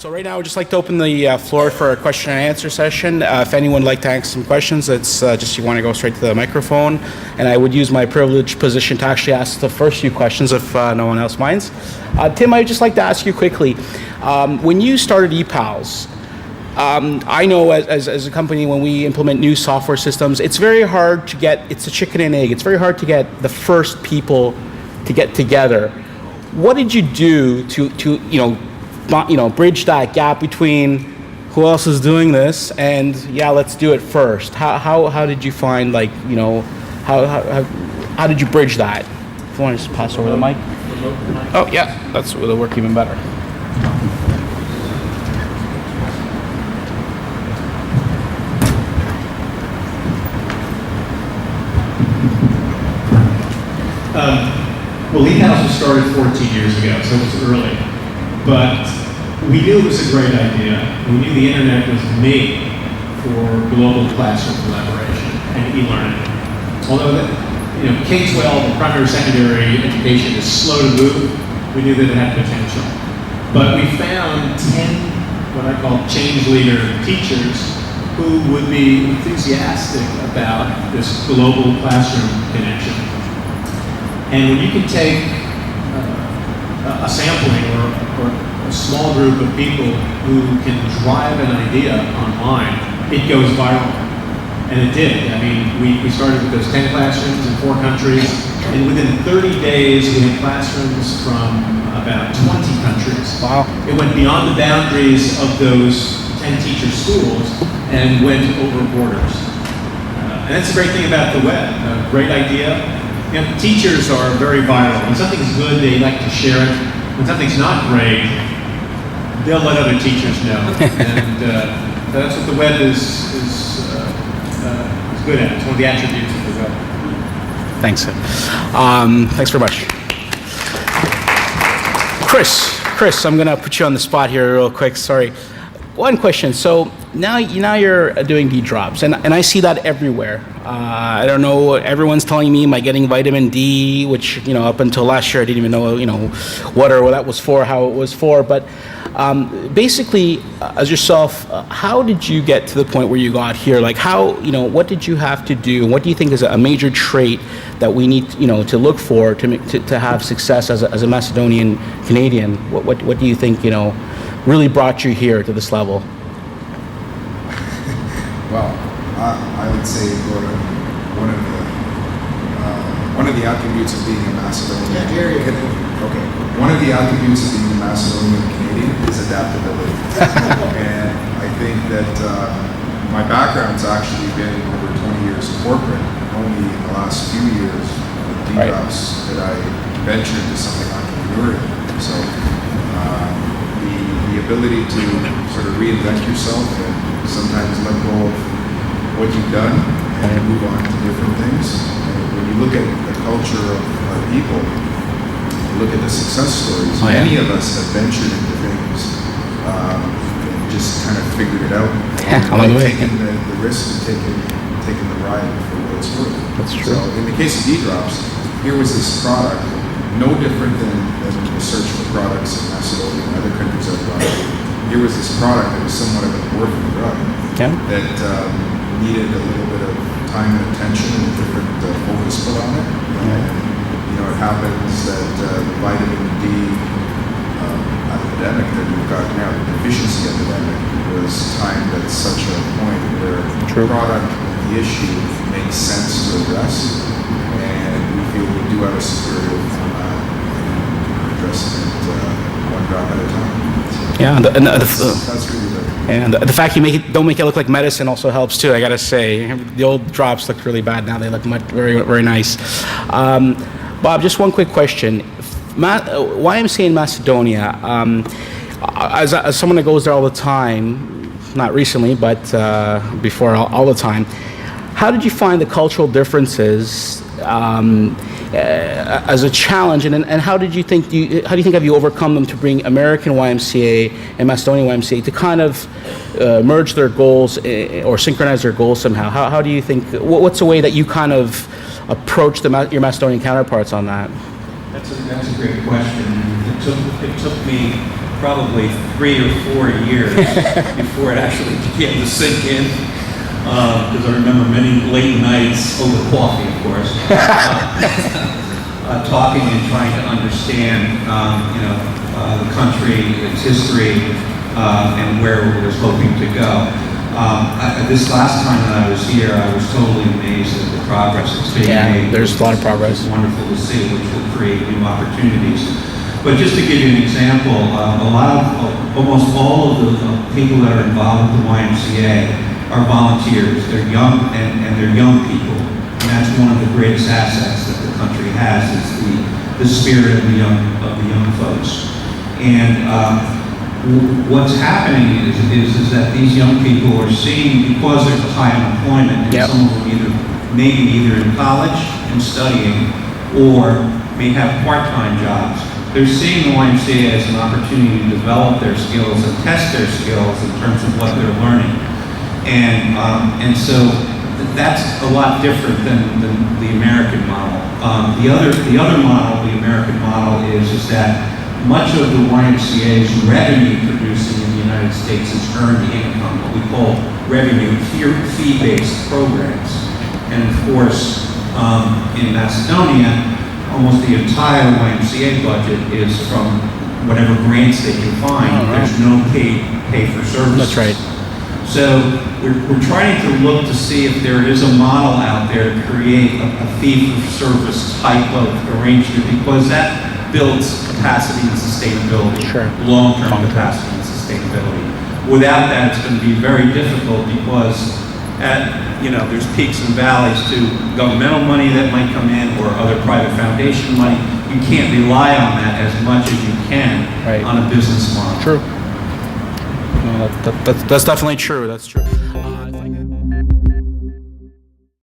So right now, I'd just like to open the floor for a question and answer session. If anyone would like to ask some questions, it's just you want to go straight to the microphone. And I would use my privileged position to actually ask the first few questions if no one else minds. Tim, I'd just like to ask you quickly, when you started ePals, I know as a company, when we implement new software systems, it's very hard to get, it's a chicken and egg. It's very hard to get the first people to get together. What did you do to bridge that gap between who else is doing this and let's do it first? How did you find how did you bridge that? If you want to just pass over the mic. Oh yeah, that's will work even better. Well, ePals was started 14 years ago, so it was early. But we knew it was a great idea. We knew the internet was made for global classroom collaboration and e-learning. Although K-12 and primary secondary education is slow to move, we knew that it had potential. But we found 10 what I call change leader teachers who would be enthusiastic about this global classroom connection. And when you can take a sampling or a small group of people who can drive an idea online, it goes viral. And it did. I mean, we started with those 10 classrooms in 4 countries, and within 30 days we had classrooms from about 20 countries. Wow. It went beyond the boundaries of those 10 teacher schools and went over borders. And that's the great thing about the web. A great idea. Teachers are very viral. When something's good, they like to share it. When something's not great, they'll let other teachers know. And that's what the web is good at. It's one of the attributes of the web. Thanks. Thanks very much. Chris, I'm going to put you on the spot here real quick. Sorry. One question. So now you're doing D-drops, and I see that everywhere. I don't know. Everyone's telling me, am I getting vitamin D? Which up until last year I didn't even know what that was for, how it was for. But basically, as yourself, how did you get to the point where you got here? Like what did you have to do? What do you think is a major trait that we need to look for to have success as a Macedonian Canadian? What do you think really brought you here to this level? Well, I would say, Goran, one of the attributes of being a Macedonian. One of the attributes of being a Macedonian Canadian is adaptability. And I think that my background's actually been over 20 years in corporate. Only in the last few years with D-drops that I ventured into something entrepreneurial. So the ability to sort of reinvent yourself and sometimes let go of what you've done and move on to different things. And when you look at the culture of our people, you look at the success stories, many of us have ventured into things and just kind of figured it out. Taking the risk and taking the ride for what it's worth. That's true. So in the case of D-drops, here was this product, no different than the search for products in Macedonia and other countries I've gone to. Here was this product that was somewhat of an orphan drug that needed a little bit of time and attention and different focus put on it. And it happens that the vitamin D epidemic that we've got now, the deficiency epidemic, was timed at such a point where the product, the issue, makes sense to address, and we feel we do have a superior format and addressing it one drop at a time. That's really good. And the fact you don't make it look like medicine also helps too. I gotta say, the old drops looked really bad. Now they look very, very nice. Bob, just one quick question. YMCA in Macedonia, as someone that goes there all the time, not recently, but before all the time, how did you find the cultural differences as a challenge, and how do you think have you overcome them to bring American YMCA and Macedonian YMCA to kind of merge their goals or synchronize their goals somehow? How do you think? What's the way that you kind of approach your Macedonian counterparts on that? That's a great question. It took me probably 3 or 4 years before it actually began to sink in. Because I remember many late nights over coffee, of course, talking and trying to understand, the country, its history, and where it was hoping to go. This last time that I was here, I was totally amazed at the progress that's being made. There's a lot of progress. It's wonderful to see, which will create new opportunities. But just to give you an example, almost all of the people that are involved with the YMCA are volunteers. They're young, and they're young people. And that's one of the greatest assets that the country has, is the spirit of the young folks. And what's happening is that these young people are seeing, because there's a high unemployment, and some of them maybe either in college and studying, or may have part-time jobs. They're seeing the YMCA as an opportunity to develop their skills and test their skills in terms of what they're learning. And so that's a lot different than the American model. The other model, the American model, is that much of the YMCA's revenue producing in the United States is earned income, what we call revenue fee-based programs. And of course, in Macedonia, almost the entire YMCA budget is from whatever grants they can find. There's no pay for services. That's right. So we're trying to look to see if there is a model out there to create a fee-for-service type of arrangement, because that builds capacity and sustainability, long-term capacity and sustainability. Without that, it's going to be very difficult, because there's peaks and valleys to governmental money that might come in, or other private foundation money. You can't rely on that as much as you can on a business model. True. No, that's definitely true. That's true.